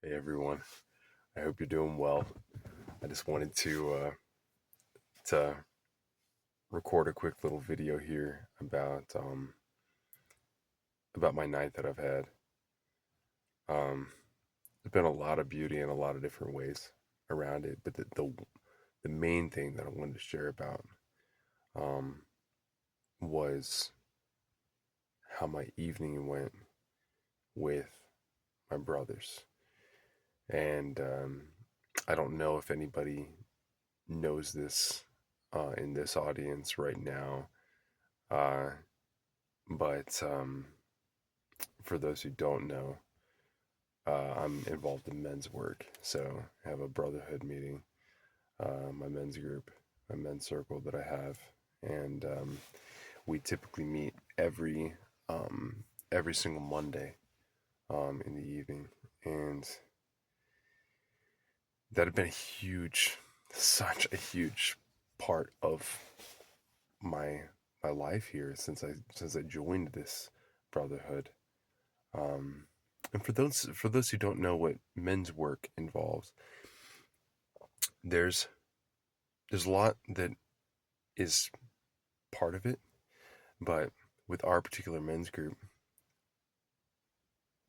Hey everyone, I hope you're doing well. I just wanted to record a quick little video here about my night that I've had. Um, there's been a lot of beauty in a lot of different ways around it, but the main thing that I wanted to share about um, was how my evening went with my brothers. And I don't know if anybody knows this in this audience right now. Uh, but for those who don't know, I'm involved in men's work. So I have a brotherhood meeting, my men's group, my men's circle that I have, and we typically meet every single Monday in the evening, and that had been such a huge part of my my life here since I joined this brotherhood. Um, and for those who don't know what men's work involves, there's there's a lot that is part of it, but with our particular men's group,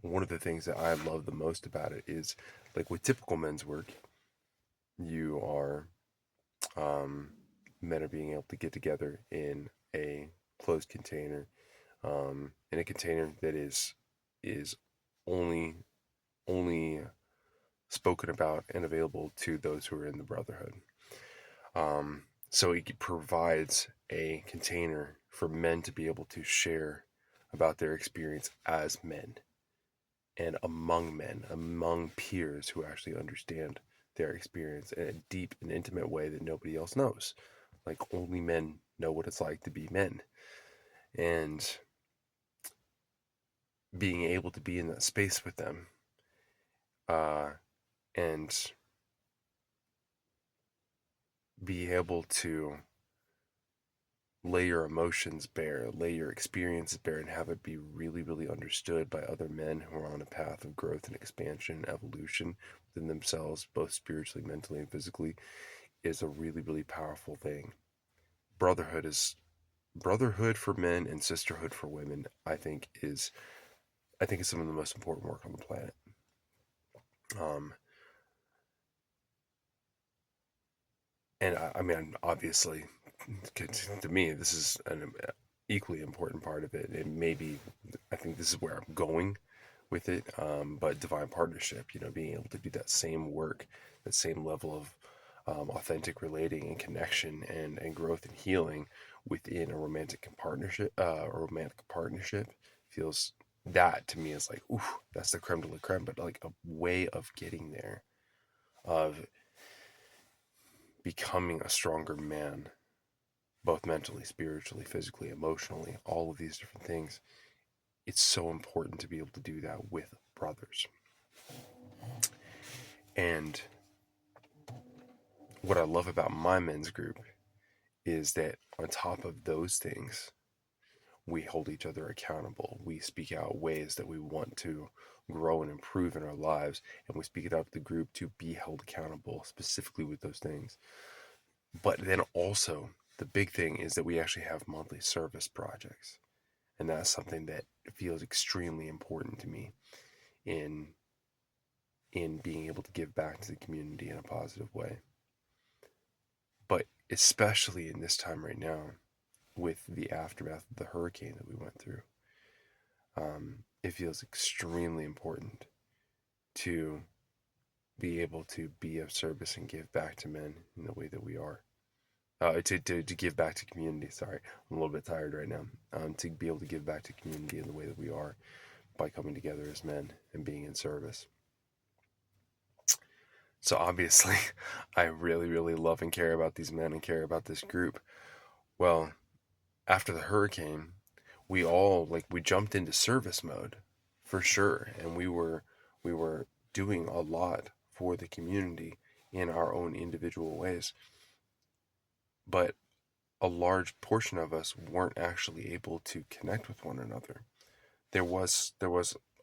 one of the things that I love the most about it is like with typical men's work, you are um, men are being able to get together in a closed container, in a container that is only only spoken about and available to those who are in the brotherhood. So it provides a container for men to be able to share about their experience as men and among peers who actually understand their experience in a deep and intimate way that nobody else knows. Like only men know what it's like to be men. And being able to be in that space with them uh, and be able to lay your emotions bare, lay your experiences bare, and have it be really, really understood by other men who are on a path of growth and expansion, evolution within themselves, both spiritually, mentally, and physically, is a really, really powerful thing. Brotherhood is brotherhood for men and sisterhood for women. I think is some of the most important work on the planet. Um, and I mean, obviously, to me, this is an equally important part of it. And maybe I think this is where I'm going with it. But divine partnership, being able to do that same work, that same level of authentic relating and connection and growth and healing within a romantic partnership feels that to me is like, ooh, that's the creme de la creme, but like a way of getting there, of becoming a stronger man, both mentally, spiritually, physically, emotionally, all of these different things. It's so important to be able to do that with brothers. And what I love about my men's group is that on top of those things, we hold each other accountable. We speak out ways that we want to grow and improve in our lives, and we speak it out to the group to be held accountable specifically with those things. But then also, the big thing is that we actually have monthly service projects. And that's something that feels extremely important to me in being able to give back to the community in a positive way. But especially in this time right now, with the aftermath of the hurricane that we went through, it feels extremely important to be able to be of service and give back to men in the way that we are. To give back to community. Sorry, I'm a little bit tired right now. To be able to give back to community in the way that we are by coming together as men and being in service. So obviously, I really, really love and care about these men and care about this group. Well, after the hurricane, we jumped into service mode for sure, and we were doing a lot for the community in our own individual ways. But a large portion of us weren't actually able to connect with one another. There was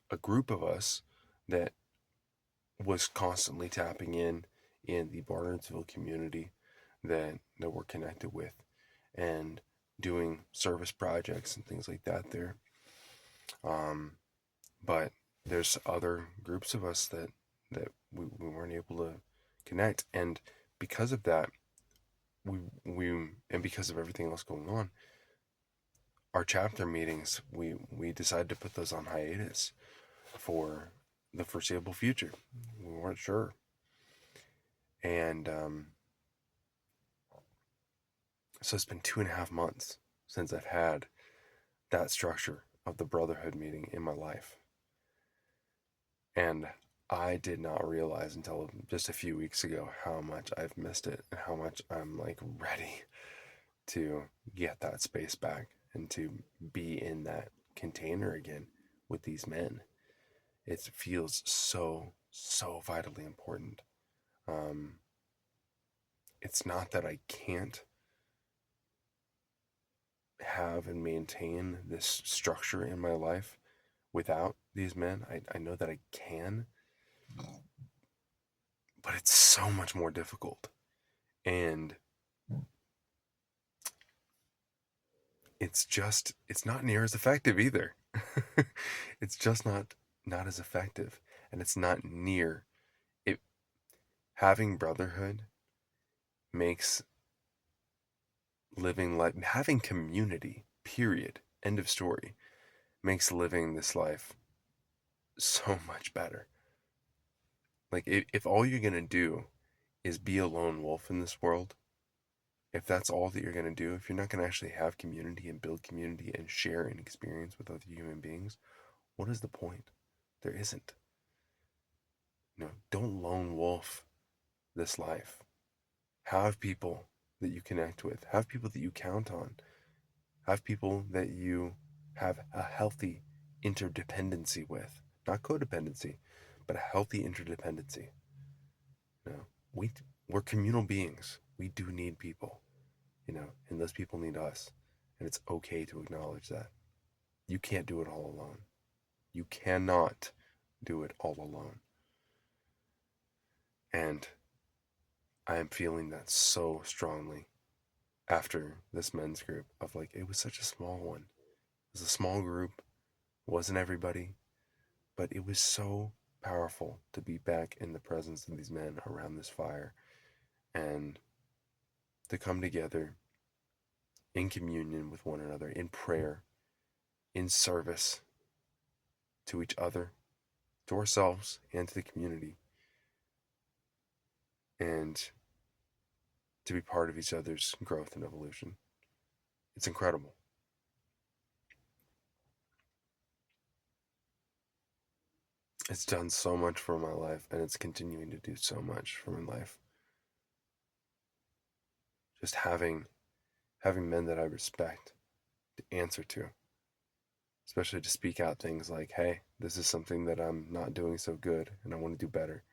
a group of us that was constantly tapping in the Barnardsville community that we're connected with, and doing service projects and things like that there. Um, but there's other groups of us that we weren't able to connect, and because of that, we and because of everything else going on, our chapter meetings, we decided to put those on hiatus for the foreseeable future. We weren't sure, and so it's been 2.5 months since I've had that structure of the brotherhood meeting in my life. And I did not realize until just a few weeks ago how much I've missed it and how much I'm like ready to get that space back and to be in that container again with these men. It feels so, so vitally important. Um, it's not that I can't have and maintain this structure in my life without these men. I know that I can, but it's so much more difficult. And it's not near as effective either. It's just not as effective, and it's not near it. Having brotherhood makes living life, having community, period, end of story, makes living this life so much better. Like if all you're gonna do is be a lone wolf in this world, if that's all that you're gonna do, if you're not gonna actually have community and build community and share an experience with other human beings, what is the point? There isn't. Don't lone wolf this life. Have people that you connect with. Have people that you count on. Have people that you have a healthy interdependency with. Not codependency, but a healthy interdependency. You know, we we're communal beings. We do need people, and those people need us. And it's okay to acknowledge that. You can't do it all alone. You cannot do it all alone. And I am feeling that so strongly after this men's group of like, it was such a small one. It was a small group, wasn't everybody, but it was so powerful to be back in the presence of these men around this fire and to come together in communion with one another, in prayer, in service to each other, to ourselves, and to the community, and to be part of each other's growth and evolution. It's incredible. It's done so much for my life, and it's continuing to do so much for my life. Just having men that I respect to answer to, especially to speak out things like, hey, this is something that I'm not doing so good and I want to do better.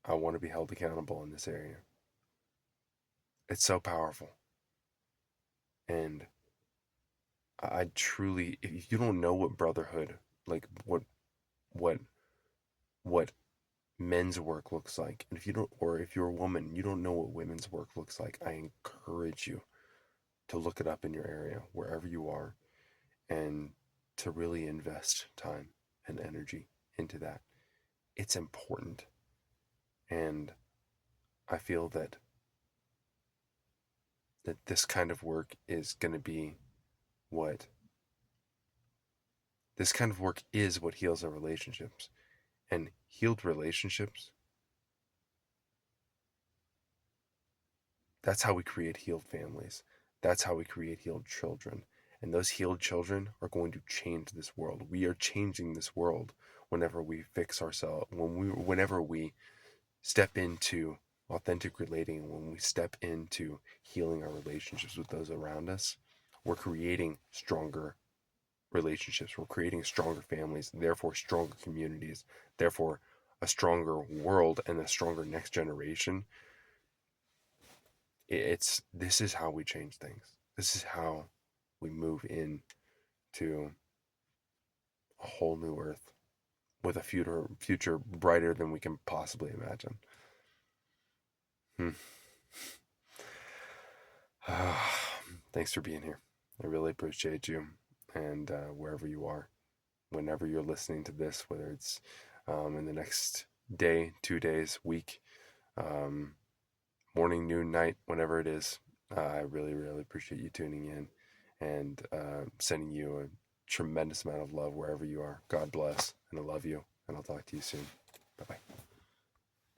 I want to be held accountable in this area. It's so powerful. And I truly, if you don't know what brotherhood, like what what men's work looks like, and if you don't, or if you're a woman, you don't know what women's work looks like, I encourage you to look it up in your area, wherever you are, and to really invest time and energy into that. It's important. And I feel that this kind of work is going to be what this kind of work is what heals our relationships. And healed relationships, that's how we create healed families. That's how we create healed children. And those healed children are going to change this world. We are changing this world whenever we fix ourselves, whenever we step into authentic relating, when we step into healing our relationships with those around us. We're creating stronger relationships. We're creating stronger families, therefore stronger communities, therefore a stronger world and a stronger next generation. This is how we change things. This is how we move in to a whole new earth. with a future brighter than we can possibly imagine. Thanks for being here. I really appreciate you. And wherever you are, whenever you're listening to this, whether it's in the next day, 2 days, week, um, morning, noon, night, whenever it is, I really, really appreciate you tuning in and sending you a tremendous amount of love wherever you are. God bless, and I love you, and I'll talk to you soon. Bye bye.